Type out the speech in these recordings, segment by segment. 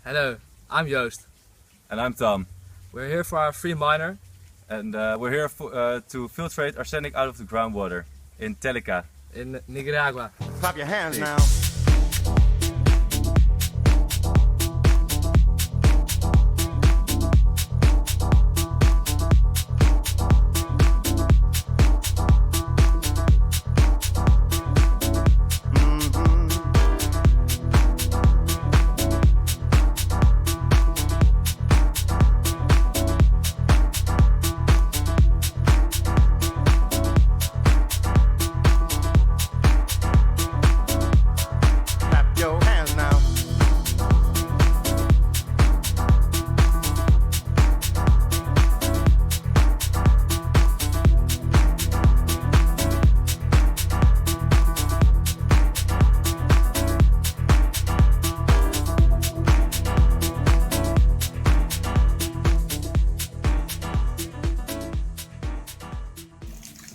Hello, I'm Joost. And I'm Tom. We're here for our free miner. And we're here to filtrate arsenic out of the groundwater in Telica. In Nicaragua. Clap your hands now.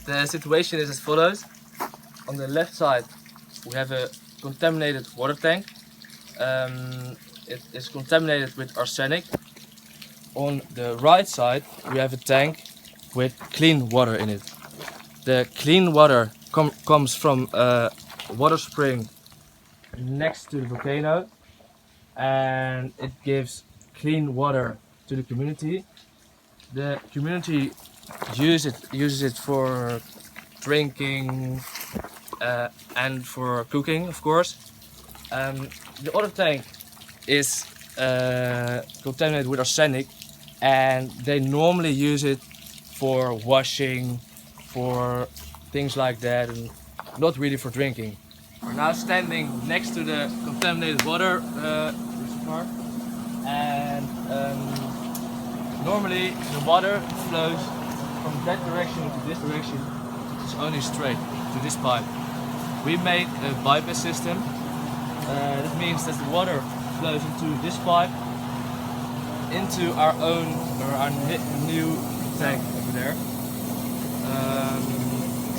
The situation is as follows. On the left side we have a contaminated water tank. It is contaminated with arsenic. On the right side we have a tank with clean water in it. The clean water comes from a water spring next to the volcano, and it gives clean water to the community. The community uses it for drinking and for cooking, of course. The other tank is contaminated with arsenic, and they normally use it for washing, for things like that, and not really for drinking. We're now standing next to the contaminated water reservoir, and normally the water flows from that direction to this direction. It's only straight to this pipe. We made a bypass system. That means that the water flows into this pipe, into our own or our new tank over there.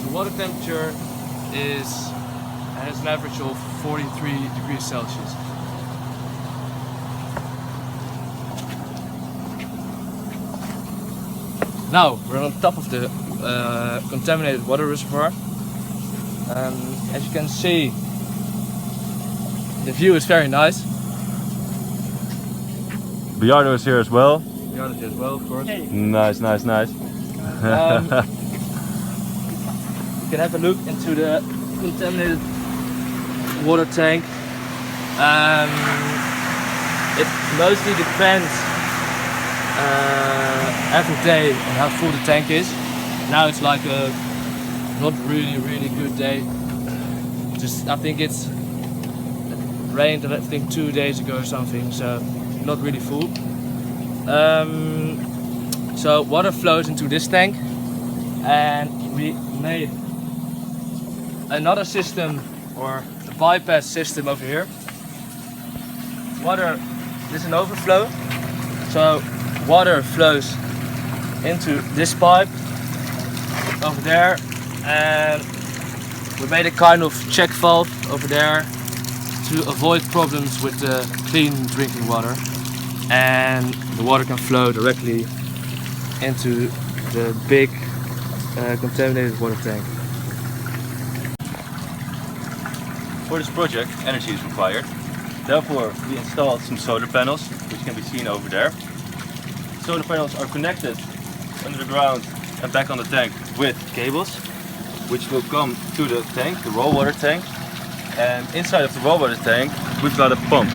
The water temperature has an average of 43 degrees Celsius. Now we're on top of the contaminated water reservoir. As you can see, the view is very nice. Bayardo is here as well. Bayardo is here as well, of course. Hey. Nice. You can have a look into the contaminated water tank. It mostly depends every day on how full the tank is. Now it's like a not really good day. I think it rained 2 days ago or something, so not really full. So water flows into this tank, and we made another system, or a bypass system over here. Water is an overflow, so water flows into this pipe over there, and we made a kind of check valve over there to avoid problems with the clean drinking water, and the water can flow directly into the big contaminated water tank. For this project, energy is required. Therefore, we installed some solar panels, which can be seen over there. Solar panels are connected under the ground and back on the tank with cables, which will come to the tank, the raw water tank. And inside of the raw water tank, we've got a pump.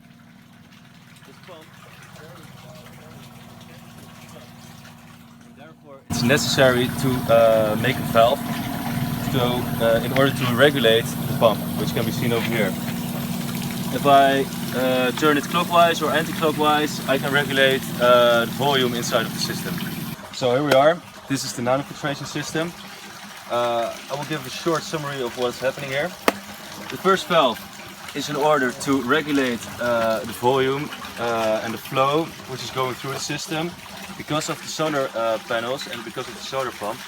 This pump, therefore, it's necessary to make a valve in order to regulate the pump, which can be seen over here. If I turn it clockwise or anti-clockwise, I can regulate the volume inside of the system. So here we are. This is the nanofiltration system. I will give a short summary of what's happening here. The first valve is in order to regulate the volume and the flow which is going through the system. Because of the solar panels and because of the solar pump,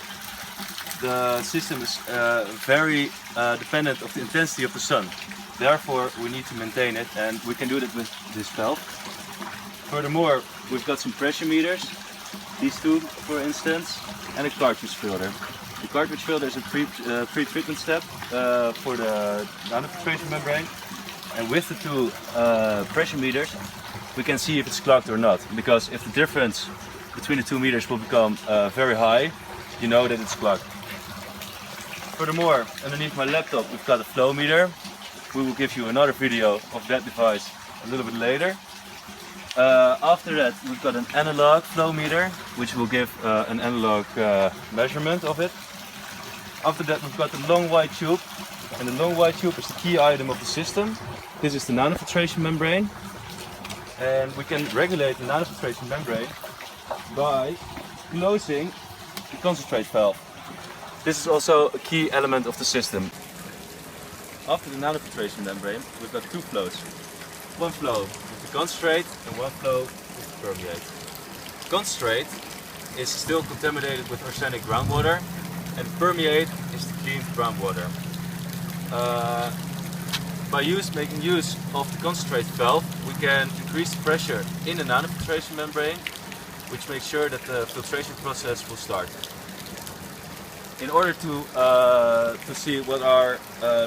the system is very dependent of the intensity of the sun. Therefore, we need to maintain it, and we can do that with this valve. Furthermore, we've got some pressure meters, these two for instance, and a cartridge filter. The cartridge filter is a pre-treatment step for the nanofiltration membrane, and with the two pressure meters we can see if it's clogged or not, because if the difference between the 2 meters will become very high, you know that it's clogged. Furthermore, underneath my laptop we've got a flow meter. We will give you another video of that device a little bit later. After that we've got an analog flow meter, which will give an analog measurement of it. After that we've got the long white tube, and the long white tube is the key item of the system. This is the nanofiltration membrane, and we can regulate the nanofiltration membrane by closing the concentrate valve. This is also a key element of the system. After the nanofiltration membrane we've got two flows. One flow with the concentrate and one flow with the permeate. Concentrate is still contaminated with arsenic groundwater, and permeate is the cleaned groundwater. By making use of the concentrate valve, we can increase the pressure in the nanofiltration membrane, which makes sure that the filtration process will start. In order to see what our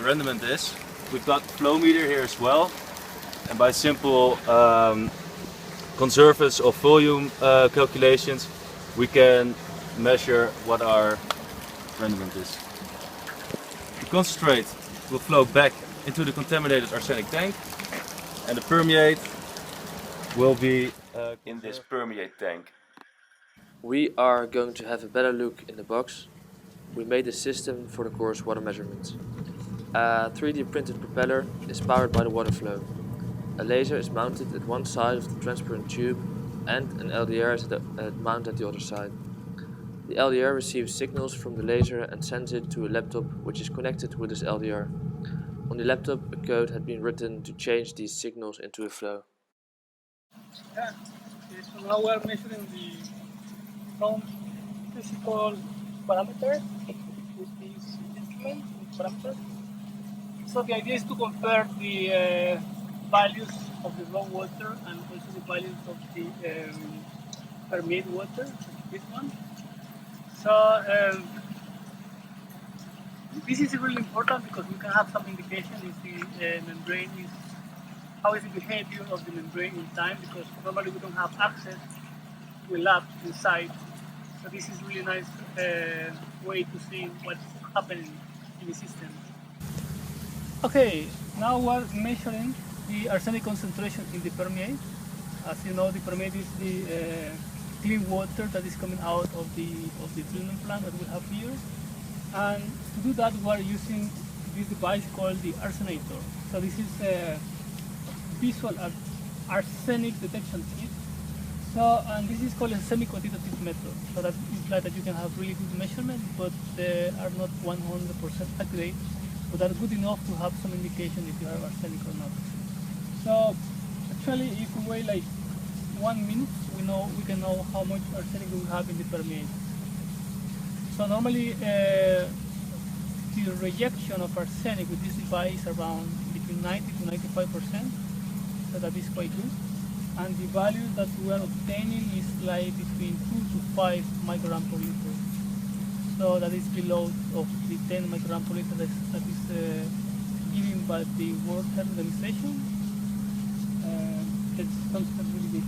rendement is, we've got the flow meter here as well, and by simple conservative of volume calculations, we can measure what our rendement is. The concentrate will flow back into the contaminated arsenic tank, and the permeate will be in this permeate tank. We are going to have a better look in the box. We made a system for the coarse water measurements. A 3D printed propeller is powered by the water flow. A laser is mounted at one side of the transparent tube, and an LDR is mounted at the other side. The LDR receives signals from the laser and sends it to a laptop which is connected with this LDR. On the laptop, a code had been written to change these signals into a flow. Yeah, so now we are measuring some physical parameters with this instrument, parameters. So the idea is to compare the values of the raw water and also the values of the permeate water, this one. So this is really important because we can have some indication if the membrane is, how is the behavior of the membrane in time, because normally we don't have access to a lab inside. So this is really nice way to see what's happening in the system. Okay, now we're measuring the arsenic concentration in the permeate. As you know, the permeate is the clean water that is coming out of the treatment plant that we have here. And to do that, we are using this device called the arsenator. So this is a visual arsenic detection kit. So, and this is called a semi-quantitative method. So that implies that you can have really good measurements, but they are not 100% accurate, but are good enough to have some indication if you have arsenic or not. So actually, if we wait like 1 minute, we can know how much arsenic we have in the permeate. So normally the rejection of arsenic with this device is around between 90 to 95%, so that is quite good. And the value that we are obtaining is like between 2 to 5 microgram per liter. So that is below of the 10 microgram per liter that is given by the World Health Organization. That's considered really good.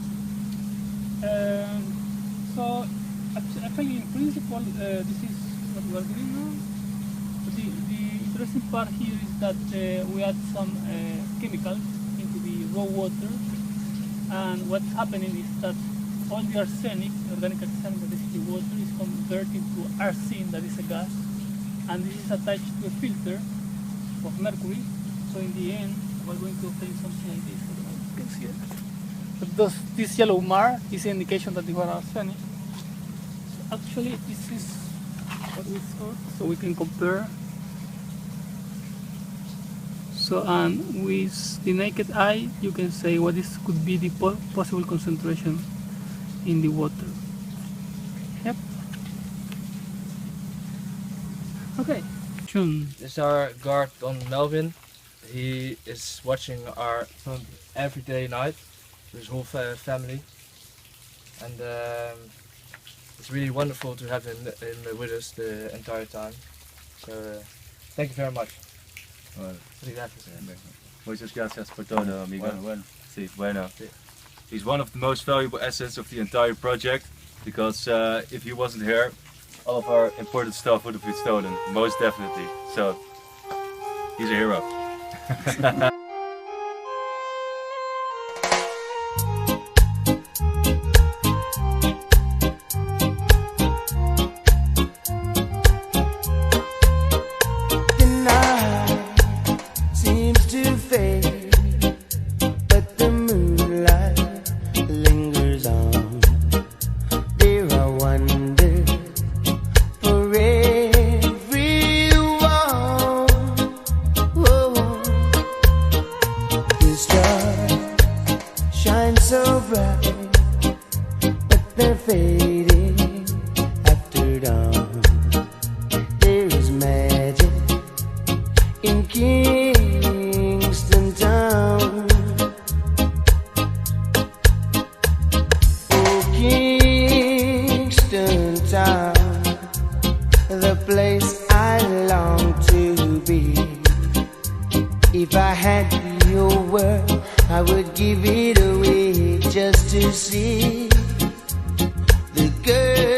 So actually, in principle, this is what we are doing now. But the interesting part here is that we add some chemicals into the raw water, and what's happening is that all the arsenic, organic arsenic that is in the water, is converted to arsine, that is a gas, and this is attached to a filter of mercury. So in the end, we're going to obtain something like this. I don't know if you can see it. But this yellow mark is an indication that you are arsenic. So actually, this is what we thought, so we can compare. So, and with the naked eye, you can say what this could be the possible concentration in the water. Yep. Okay. This is our guard on Melvin. He is watching our every day night. his whole family, and it's really wonderful to have him with us the entire time. So thank you very much. Muchas gracias por todo, amigo. Bueno. Sí, bueno. He's one of the most valuable assets of the entire project, because if he wasn't here, all of our important stuff would have been stolen, most definitely. So, he's a hero. Give it away just to see the girl